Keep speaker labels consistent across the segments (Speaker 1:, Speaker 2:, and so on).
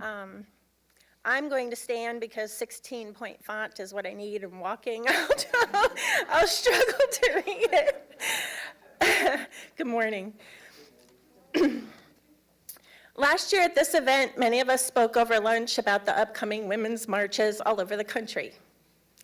Speaker 1: I'm going to stand because 16-point font is what I need and walking. I'll struggle to read it. Good morning. Last year at this event, many of us spoke over lunch about the upcoming women's marches all over the country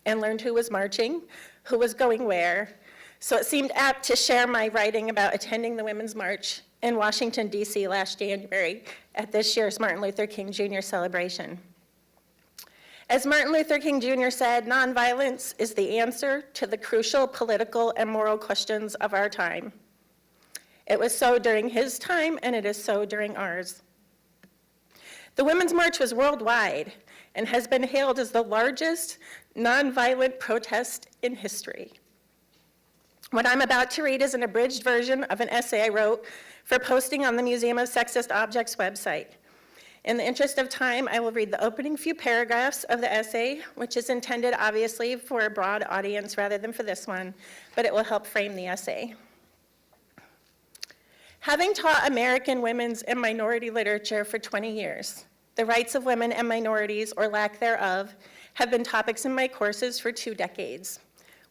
Speaker 1: and learned who was marching, who was going where. So it seemed apt to share my writing about attending the Women's March in Washington, D.C. last January at this year's Martin Luther King Jr. celebration. As Martin Luther King Jr. said, nonviolence is the answer to the crucial political and moral questions of our time. It was so during his time, and it is so during ours. The Women's March was worldwide and has been hailed as the largest nonviolent protest in history. What I'm about to read is an abridged version of an essay I wrote for posting on the Museum of Sexist Objects website. In the interest of time, I will read the opening few paragraphs of the essay, which is intended obviously for a broad audience rather than for this one, but it will help frame the essay. Having taught American women's and minority literature for 20 years, the rights of women and minorities, or lack thereof, have been topics in my courses for 2 decades,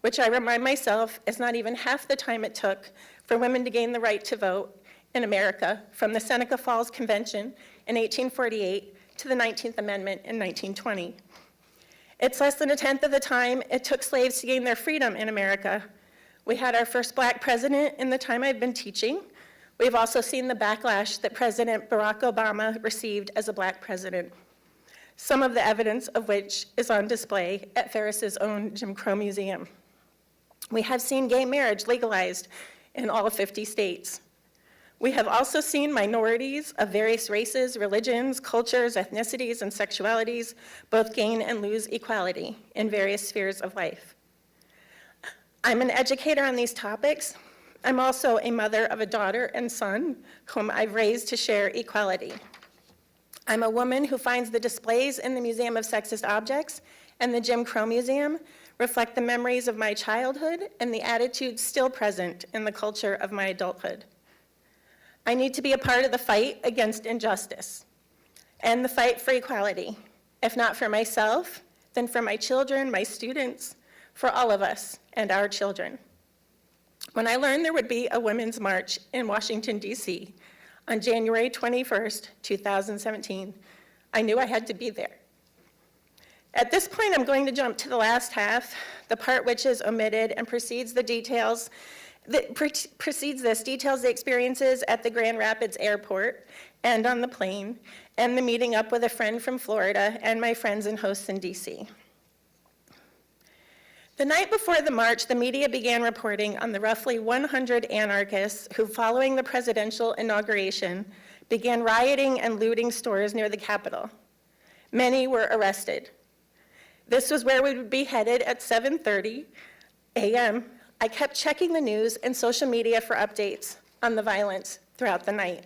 Speaker 1: which I remind myself is not even half the time it took for women to gain the right to vote in America from the Seneca Falls Convention in 1848 to the 19th Amendment in 1920. It's less than 1/10 of the time it took slaves to gain their freedom in America. We had our first Black president in the time I've been teaching. We've also seen the backlash that President Barack Obama received as a Black president, some of the evidence of which is on display at Ferris's own Jim Crow Museum. We have seen gay marriage legalized in all 50 states. We have also seen minorities of various races, religions, cultures, ethnicities, and sexualities both gain and lose equality in various spheres of life. I'm an educator on these topics. I'm also a mother of a daughter and son whom I've raised to share equality. I'm a woman who finds the displays in the Museum of Sexist Objects and the Jim Crow Museum reflect the memories of my childhood and the attitudes still present in the culture of my adulthood. I need to be a part of the fight against injustice and the fight for equality, if not for myself, then for my children, my students, for all of us and our children. When I learned there would be a women's march in Washington, D.C. on January 21st, 2017, I knew I had to be there. At this point, I'm going to jump to the last half, the part which is omitted and precedes the details details the experiences at the Grand Rapids Airport and on the plane, and the meeting up with a friend from Florida and my friends and hosts in D.C. The night before the march, the media began reporting on the roughly 100 anarchists who, following the presidential inauguration, began rioting and looting stores near the Capitol. Many were arrested. This was where we would be headed at 7:30 a.m. I kept checking the news and social media for updates on the violence throughout the night.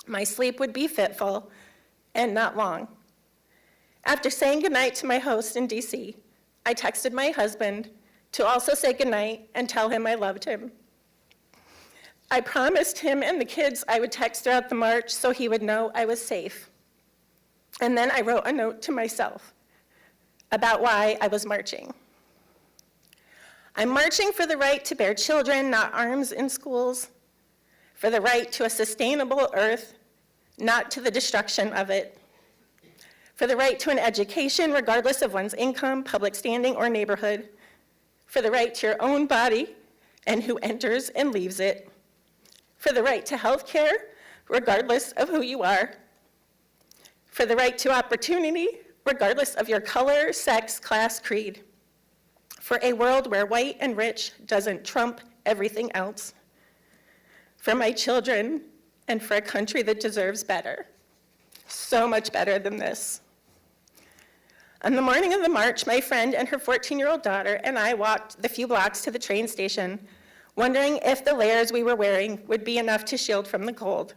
Speaker 1: My sleep would be fitful and not long. After saying goodnight to my host in D.C., I texted my husband to also say goodnight and tell him I loved him. I promised him and the kids I would text throughout the march so he would know I was safe. And then I wrote a note to myself about why I was marching. I'm marching for the right to bear children, not arms in schools, for the right to a sustainable earth, not to the destruction of it, for the right to an education regardless of one's income, public standing, or neighborhood, for the right to your own body and who enters and leaves it, for the right to health care regardless of who you are, for the right to opportunity regardless of your color, sex, class, creed, for a world where white and rich doesn't trump everything else, for my children, and for a country that deserves better, so much better than this. On the morning of the march, my friend and her 14-year-old daughter and I walked the few blocks to the train station, wondering if the layers we were wearing would be enough to shield from the cold.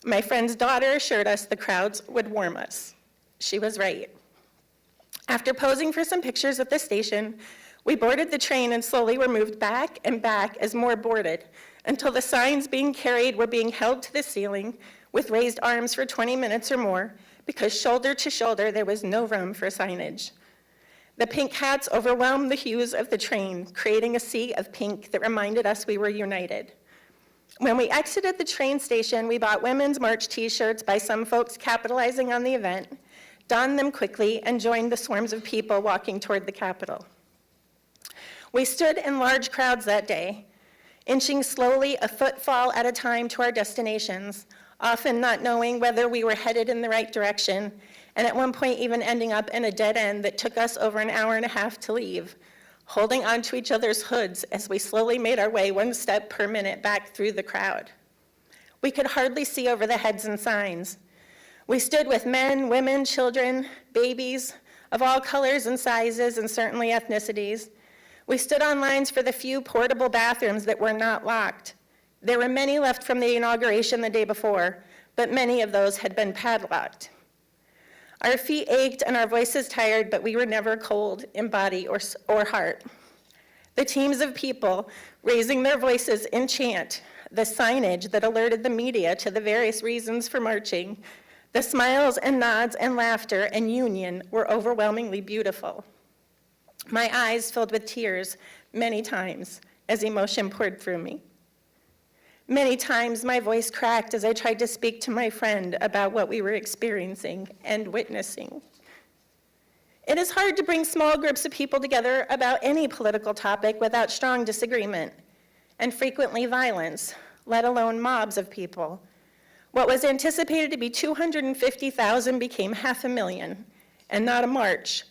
Speaker 1: My friend's daughter assured us the crowds would warm us. She was right. After posing for some pictures at the station, we boarded the train and slowly were moved back and back as more boarded, until the signs being carried were being held to the ceiling with raised arms for 20 minutes or more, because shoulder to shoulder there was no room for signage. The pink hats overwhelmed the hues of the train, creating a sea of pink that reminded us we were united. When we exited the train station, we bought women's march t-shirts by some folks capitalizing on the event, donned them quickly, and joined the swarms of people walking toward the Capitol. We stood in large crowds that day, inching slowly a footfall at a time to our destinations, often not knowing whether we were headed in the right direction, and at one point even ending up in a dead end that took us over an hour and a half to leave, holding onto each other's hoods as we slowly made our way one step per minute back through the crowd. We could hardly see over the heads and signs. We stood with men, women, children, babies of all colors and sizes and certainly ethnicities. We stood on lines for the few portable bathrooms that were not locked. There were many left from the inauguration the day before, but many of those had been padlocked. Our feet ached and our voices tired, but we were never cold in body or heart. The teams of people raising their voices in chant, the signage that alerted the media to the various reasons for marching, the smiles and nods and laughter and union were overwhelmingly beautiful. My eyes filled with tears many times as emotion poured through me. Many times my voice cracked as I tried to speak to my friend about what we were experiencing and witnessing. It is hard to bring small groups of people together about any political topic without strong disagreement and frequently violence, let alone mobs of people. What was anticipated to be 250,000 became 500,000, and not a march,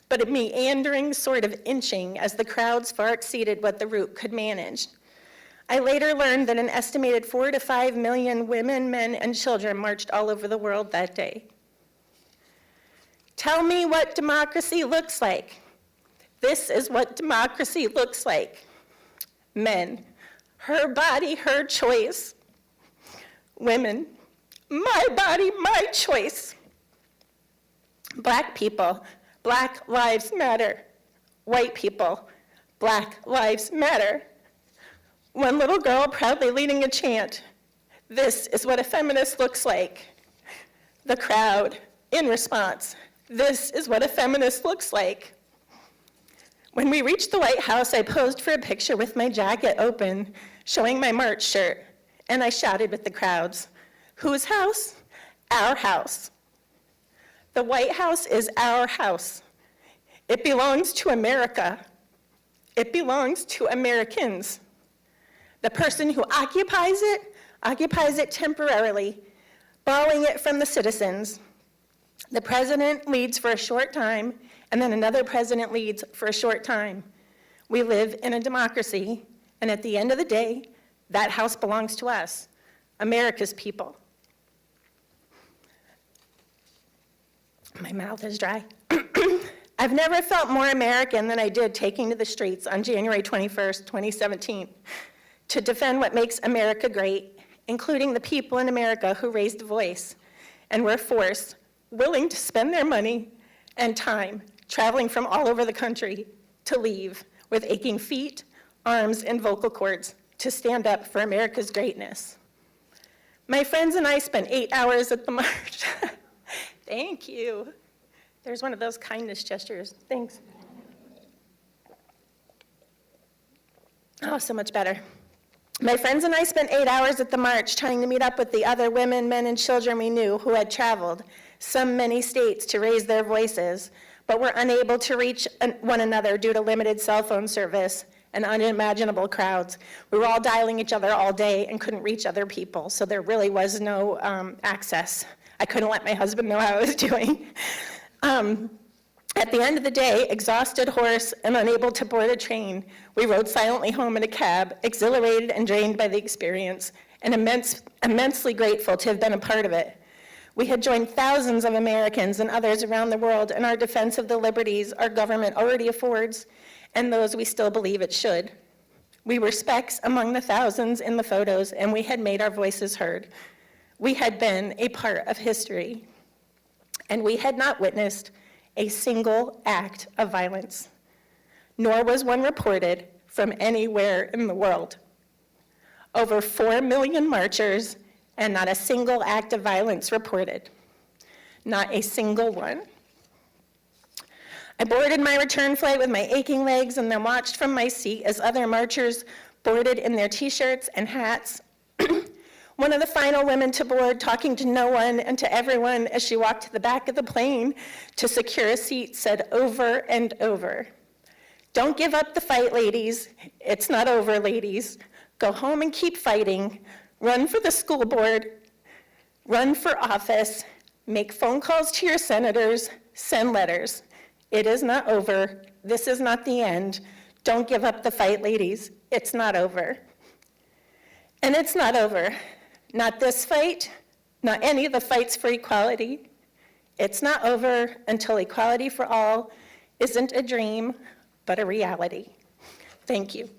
Speaker 1: but a meandering sort of inching as the crowds far exceeded what the route could manage. I later learned that an estimated 4 to 5 million women, men, and children marched all over the world that day. Tell me what democracy looks like. This is what democracy looks like. Men, her body, her choice. Women, my body, my choice. Black people, Black Lives Matter. White people, Black Lives Matter. One little girl proudly leading a chant, "This is what a feminist looks like." The crowd, in response, "This is what a feminist looks like." When we reached the White House, I posed for a picture with my jacket open, showing my march shirt, and I shouted with the crowds, "Whose house? Our house." The White House is our house. It belongs to America. It belongs to Americans. The person who occupies it temporarily, borrowing it from the citizens. The president leads for a short time, and then another president leads for a short time. We live in a democracy, and at the end of the day, that house belongs to us, America's people. My mouth is dry. I've never felt more American than I did taking to the streets on January 21st, 2017. To defend what makes America great, including the people in America who raised a voice and were forced, willing to spend their money and time traveling from all over the country to leave with aching feet, arms, and vocal cords to stand up for America's greatness. My friends and I spent 8 hours at the march. Thank you. There's one of those kindness gestures. Thanks. Oh, so much better. My friends and I spent 8 hours at the march trying to meet up with the other women, men, and children we knew who had traveled, some many states, to raise their voices, but were unable to reach one another due to limited cell phone service and unimaginable crowds. We were all dialing each other all day and couldn't reach other people, so there really was no access. I couldn't let my husband know how I was doing. At the end of the day, exhausted, hoarse, and unable to board a train, we rode silently home in a cab, exhilarated and drained by the experience, and immensely grateful to have been a part of it. We had joined thousands of Americans and others around the world in our defense of the liberties our government already affords and those we still believe it should. We were specks among the thousands in the photos, and we had made our voices heard. We had been a part of history, and we had not witnessed a single act of violence, nor was one reported from anywhere in the world. Over 4 million marchers and not a single act of violence reported. Not a single one. I boarded my return flight with my aching legs and then watched from my seat as other marchers boarded in their t-shirts and hats. One of the final women to board, talking to no one and to everyone as she walked to the back of the plane to secure a seat, said over and over, "Don't give up the fight, ladies. It's not over, ladies. Go home and keep fighting. Run for the school board. Run for office. Make phone calls to your senators. Send letters. It is not over. This is not the end. Don't give up the fight, ladies. It's not over." And it's not over. Not this fight, not any of the fights for equality. It's not over until equality for all isn't a dream, but a reality. Thank you.